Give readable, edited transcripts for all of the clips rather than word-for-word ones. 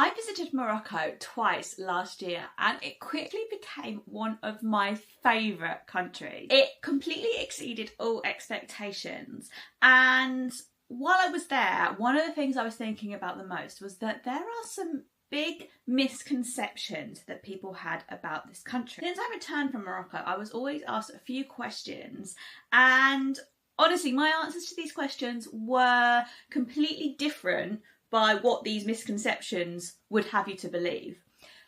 I visited Morocco twice last year and it quickly became one of my favourite countries. It completely exceeded all expectations, and while I was there, one of the things I was thinking about the most was that there are some big misconceptions that people had about this country. Since I returned from Morocco, I was always asked a few questions, and honestly, my answers to these questions were completely different by what these misconceptions would have you to believe.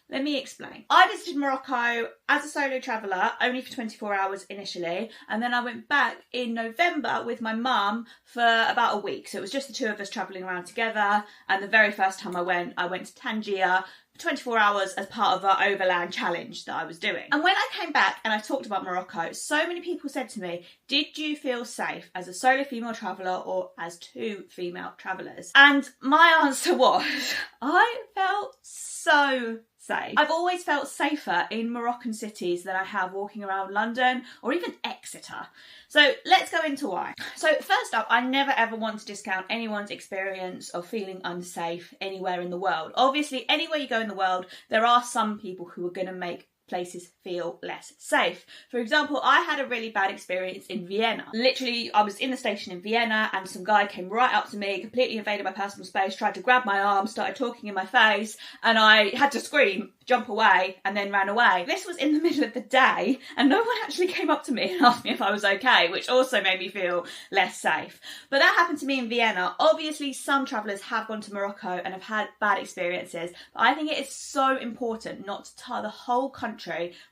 Let me explain. I visited Morocco as a solo traveller, only for 24 hours initially, and then I went back in November with my mum for about a week. So it was just the two of us travelling around together, and the very first time I went to Tangier for 24 hours as part of our overland challenge that I was doing. And when I came back and I talked about Morocco, so many people said to me, did you feel safe as a solo female traveller or as two female travellers? And my answer was, I felt so safe. I've always felt safer in Moroccan cities than I have walking around London or even Exeter. So let's go into why. So first up, I never ever want to discount anyone's experience of feeling unsafe anywhere in the world. Obviously, anywhere you go in the world, there are some people who are going to make places feel less safe. For example, I had a really bad experience in Vienna. Literally, I was in the station in Vienna and some guy came right up to me, completely invaded my personal space, tried to grab my arm, started talking in my face, and I had to scream, jump away, and then ran away. This was in the middle of the day and no one actually came up to me and asked me if I was okay, which also made me feel less safe. But that happened to me in Vienna. Obviously, some travellers have gone to Morocco and have had bad experiences, but I think it is so important not to tar the whole country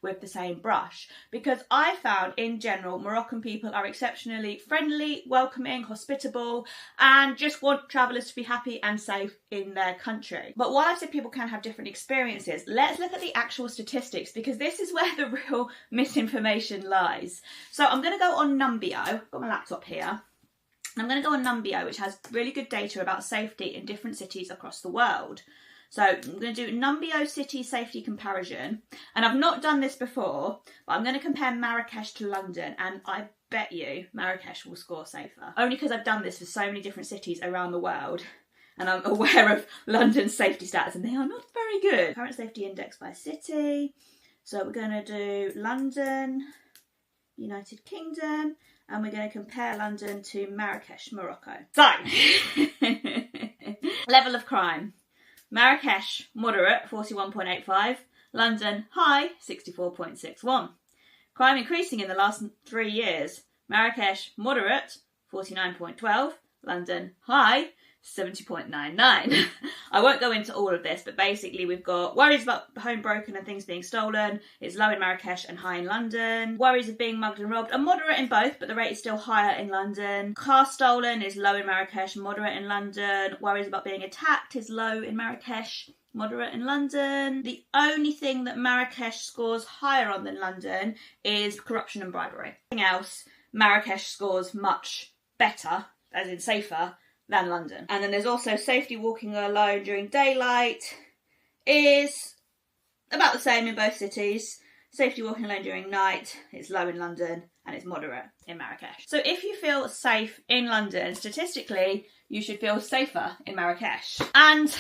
with the same brush, because I found in general Moroccan people are exceptionally friendly, welcoming, hospitable, and just want travellers to be happy and safe in their country. But while I said people can have different experiences, let's look at the actual statistics, because this is where the real misinformation lies. So I'm going to go on Numbeo. I've got my laptop here. I'm going to go on Numbeo, which has really good data about safety in different cities across the world. So I'm going to do Numbeo city safety comparison, and I've not done this before, but I'm going to compare Marrakesh to London, and I bet you Marrakesh will score safer. Only because I've done this for so many different cities around the world, and I'm aware of London's safety stats, and they are not very good. Current safety index by city. So we're going to do London, United Kingdom, and we're going to compare London to Marrakesh, Morocco. So, level of crime. Marrakesh, moderate, 41.85. London, high, 64.61. Crime increasing in the last 3 years. Marrakesh, moderate, 49.12. London, high, 70.99. I won't go into all of this, but basically we've got worries about home broken and things being stolen. It's low in Marrakesh and high in London. Worries of being mugged and robbed are moderate in both, but the rate is still higher in London. Car stolen is low in Marrakesh, moderate in London. Worries about being attacked is low in Marrakesh, moderate in London. The only thing that Marrakesh scores higher on than London is corruption and bribery. Everything else, Marrakesh scores much better, as in safer, than London. And then there's also safety walking alone during daylight is about the same in both cities. Safety walking alone during night is low in London and it's moderate in Marrakesh. So if you feel safe in London, statistically, you should feel safer in Marrakesh. And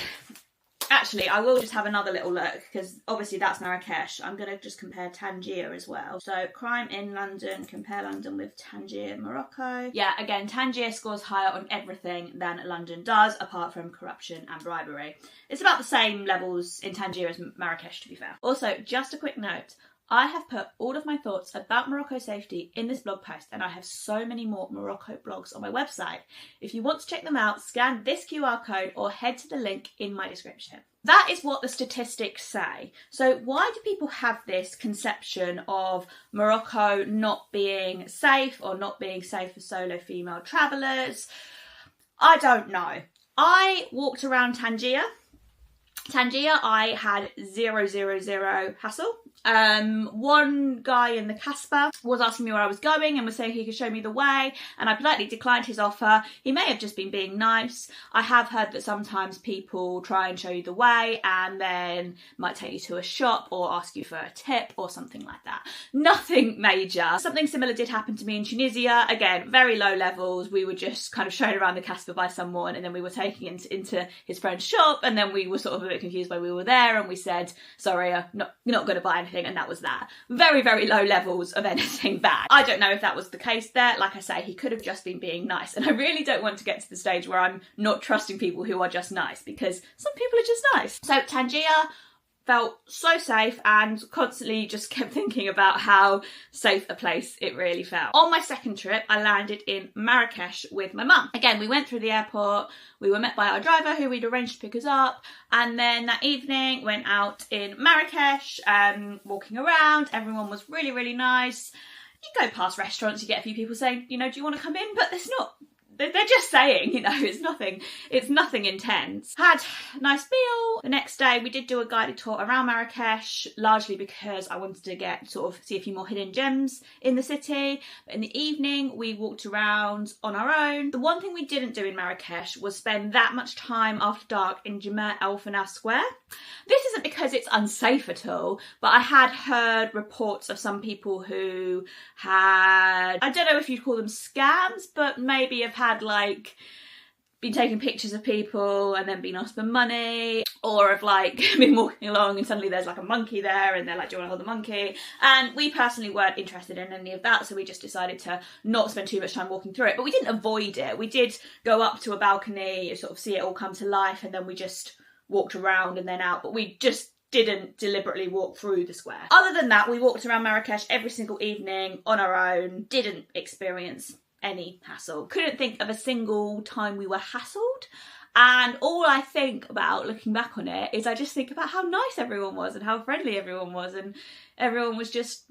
actually, I will just have another little look, because obviously that's Marrakesh. I'm going to just compare Tangier as well. So crime in London, compare London with Tangier, Morocco. Yeah, again, Tangier scores higher on everything than London does, apart from corruption and bribery. It's about the same levels in Tangier as Marrakesh, to be fair. Also, just a quick note. I have put all of my thoughts about Morocco safety in this blog post, and I have so many more Morocco blogs on my website. If you want to check them out, scan this QR code or head to the link in my description. That is what the statistics say. So why do people have this conception of Morocco not being safe or not being safe for solo female travellers? I don't know. I walked around Tangier. I had 000 hassle. One guy in the Casbah was asking me where I was going and was saying he could show me the way, and I politely declined his offer. He may have just been being nice. I have heard that sometimes people try and show you the way and then might take you to a shop or ask you for a tip or something like that. Nothing major. Something similar did happen to me in Tunisia. Again, very low levels. We were just kind of shown around the Casbah by someone, and then we were taken into his friend's shop, and then we were sort of a bit confused why we were there, and we said, sorry, you're not going to buy anything, and that was that. Very, very low levels of anything bad. I don't know if that was the case there. Like I say, he could have just been being nice, and I really don't want to get to the stage where I'm not trusting people who are just nice, because some people are just nice. So Tangier felt so safe, and constantly just kept thinking about how safe a place it really felt. On my second trip, I landed in Marrakesh with my mum. Again, we went through the airport, we were met by our driver who we'd arranged to pick us up, and then that evening went out in Marrakesh, walking around. Everyone was really, really nice. You go past restaurants, you get a few people saying, do you want to come in? But they're just saying, it's nothing intense. Had a nice meal. The next day we did do a guided tour around Marrakesh, largely because I wanted to see a few more hidden gems in the city. But in the evening we walked around on our own. The one thing we didn't do in Marrakesh was spend that much time after dark in Jemaa El Fna Square. This isn't because it's unsafe at all, but I had heard reports of some people who had, I don't know if you'd call them scams, but maybe have had been taking pictures of people and then been asked for money, or have been walking along and suddenly there's a monkey there and they're like, do you want to hold the monkey? And we personally weren't interested in any of that, so we just decided to not spend too much time walking through it. But we didn't avoid it. We did go up to a balcony, sort of see it all come to life, and then we just walked around and then out, but we just didn't deliberately walk through the square. Other than that, we walked around Marrakesh every single evening on our own, didn't experience any hassle. Couldn't think of a single time we were hassled, and all I think about looking back on it is I just think about how nice everyone was and how friendly everyone was, and everyone was just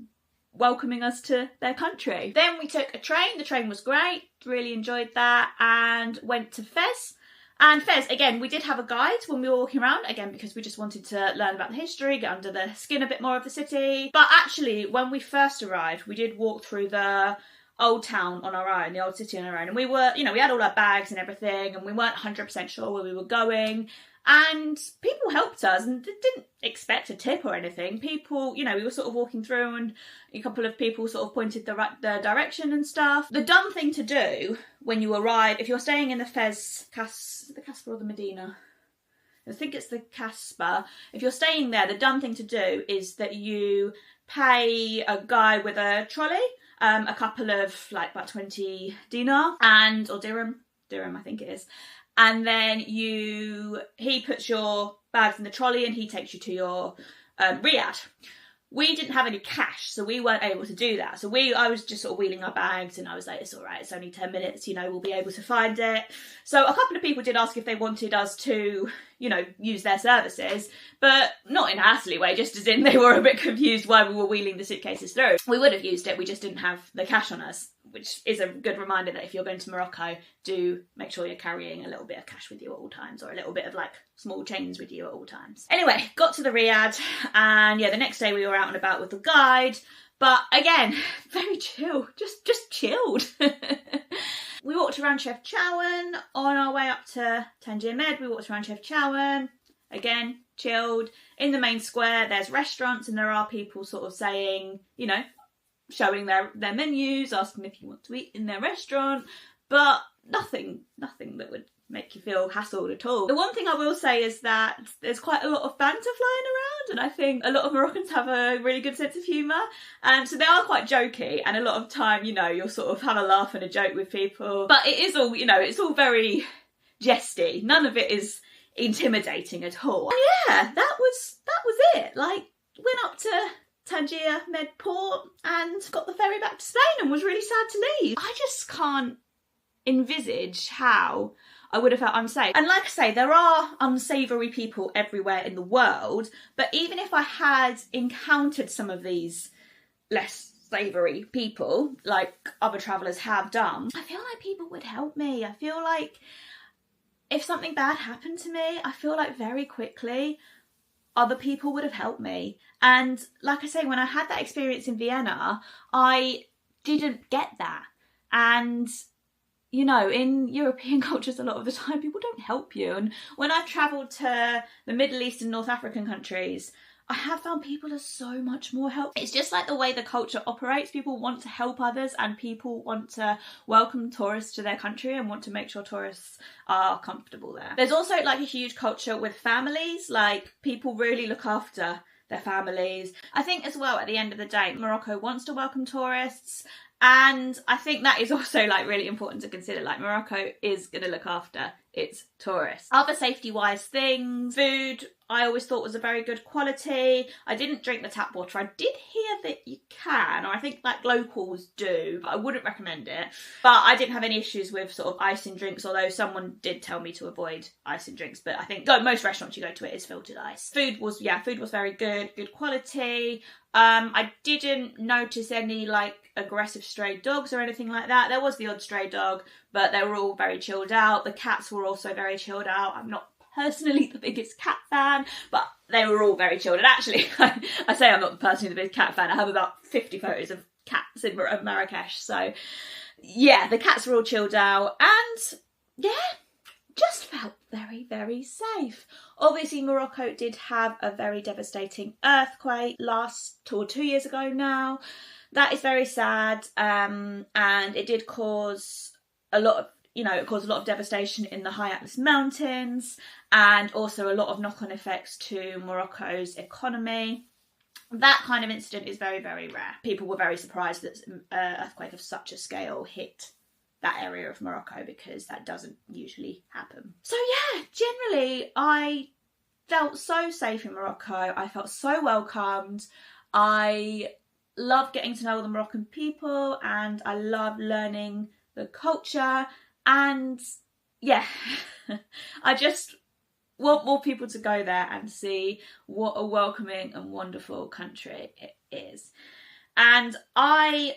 welcoming us to their country. Then we took a train. The train was great, really enjoyed that, and went to Fez. And Fez, again, we did have a guide when we were walking around, again, because we just wanted to learn about the history, get under the skin a bit more of the city. But actually, when we first arrived, we did walk through the old town on our own, the old city on our own. And we were, we had all our bags and everything, and we weren't 100% sure where we were going. And people helped us and didn't expect a tip or anything. People, we were sort of walking through and a couple of people sort of pointed the direction and stuff. The dumb thing to do when you arrive, if you're staying in the Fez, the Casbah or the Medina? I think it's the Casbah. If you're staying there, the dumb thing to do is that you pay a guy with a trolley, a couple of about 20 dinar or dirham I think it is. And then he puts your bags in the trolley and he takes you to your riad. We didn't have any cash, so we weren't able to do that. So I was just sort of wheeling our bags, and I was like, it's all right, it's only 10 minutes, we'll be able to find it. So a couple of people did ask if they wanted us to, use their services, but not in a hassly way, just as in they were a bit confused why we were wheeling the suitcases through. We would have used it, we just didn't have the cash on us, which is a good reminder that if you're going to Morocco, do make sure you're carrying a little bit of cash with you at all times, or a little bit of small change with you at all times. Anyway, got to the riad, and the next day we were out and about with the guide, but again, very chill, just chilled. We walked around Chefchaouen on our way up to Tangier Med. We walked around Chefchaouen, again, chilled. In the main square, there's restaurants, and there are people sort of saying, showing their menus, asking if you want to eat in their restaurant, but nothing that would make you feel hassled at all. The one thing I will say is that there's quite a lot of banter flying around, and I think a lot of Moroccans have a really good sense of humour, so they are quite jokey, and a lot of time, you'll sort of have a laugh and a joke with people, but it is all, it's all very jesty. None of it is intimidating at all. And yeah, that was it. Went up to Tangier Med Port and got the ferry back to Spain and was really sad to leave. I just can't envisage how I would have felt unsafe. And like I say, there are unsavoury people everywhere in the world, but even if I had encountered some of these less savoury people, like other travellers have done, I feel like people would help me. I feel like if something bad happened to me, I feel like very quickly other people would have helped me. And like I say, when I had that experience in Vienna, I didn't get that. And you know, in European cultures, a lot of the time, people don't help you. And when I've travelled to the Middle East and North African countries, I have found people are so much more helpful. It's just like the way the culture operates. People want to help others and people want to welcome tourists to their country and want to make sure tourists are comfortable there. There's also like a huge culture with families, like people really look after their families. I think as well, at the end of the day, Morocco wants to welcome tourists. And I think that is also like really important to consider. Like Morocco is going to look after its tourists. Other safety wise things, food I always thought was a very good quality. I didn't drink the tap water. I did hear that you can, or I think like locals do, but I wouldn't recommend it. But I didn't have any issues with sort of ice in drinks, although someone did tell me to avoid ice in drinks. But I think like most restaurants you go to, it is filtered ice. Food was very good quality. I didn't notice any like aggressive stray dogs or anything like that. There was the odd stray dog, but they were all very chilled out. The cats were also very chilled out. I'm not personally the biggest cat fan, but they were all very chilled. And actually, I say I'm not personally the biggest cat fan. I have about 50 photos of cats in Marrakesh. So yeah, the cats were all chilled out and yeah, just felt very, very safe. Obviously, Morocco did have a very devastating earthquake 2 years ago now. That is very sad, and it did cause a lot of, it caused a lot of devastation in the high Atlas Mountains and also a lot of knock-on effects to Morocco's economy. That kind of incident is very, very rare. People were very surprised that an earthquake of such a scale hit that area of Morocco because that doesn't usually happen. So yeah, generally I felt so safe in Morocco. I felt so welcomed. I love getting to know the Moroccan people and I love learning the culture, and yeah, I just want more people to go there and see what a welcoming and wonderful country it is. And I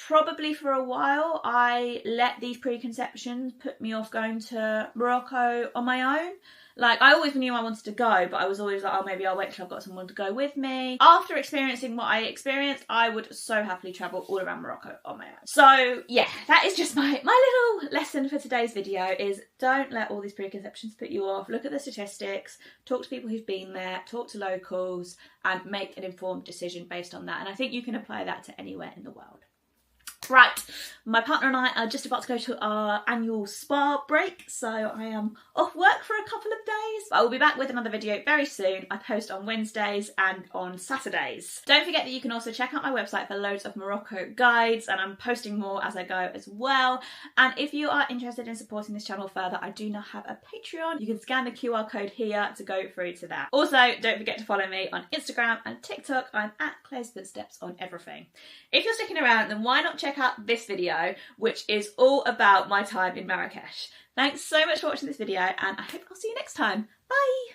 probably for a while I let these preconceptions put me off going to Morocco on my own. Like, I always knew I wanted to go, but I was always like, oh, maybe I'll wait till I've got someone to go with me. After experiencing what I experienced, I would so happily travel all around Morocco on my own. So yeah, that is just my little lesson for today's video, is don't let all these preconceptions put you off. Look at the statistics, talk to people who've been there, talk to locals, and make an informed decision based on that. And I think you can apply that to anywhere in the world. Right, my partner and I are just about to go to our annual spa break, so I am off work for a couple of days, but I will be back with another video very soon. I post on Wednesdays and on Saturdays. Don't forget that you can also check out my website for loads of Morocco guides, and I'm posting more as I go as well. And if you are interested in supporting this channel further, I do now have a Patreon. You can scan the QR code here to go through to that. Also, don't forget to follow me on Instagram and TikTok. I'm at Claire's Footsteps on everything. If you're sticking around, then why not check out this video, which is all about my time in Marrakesh. Thanks so much for watching this video, and I hope I'll see you next time. Bye!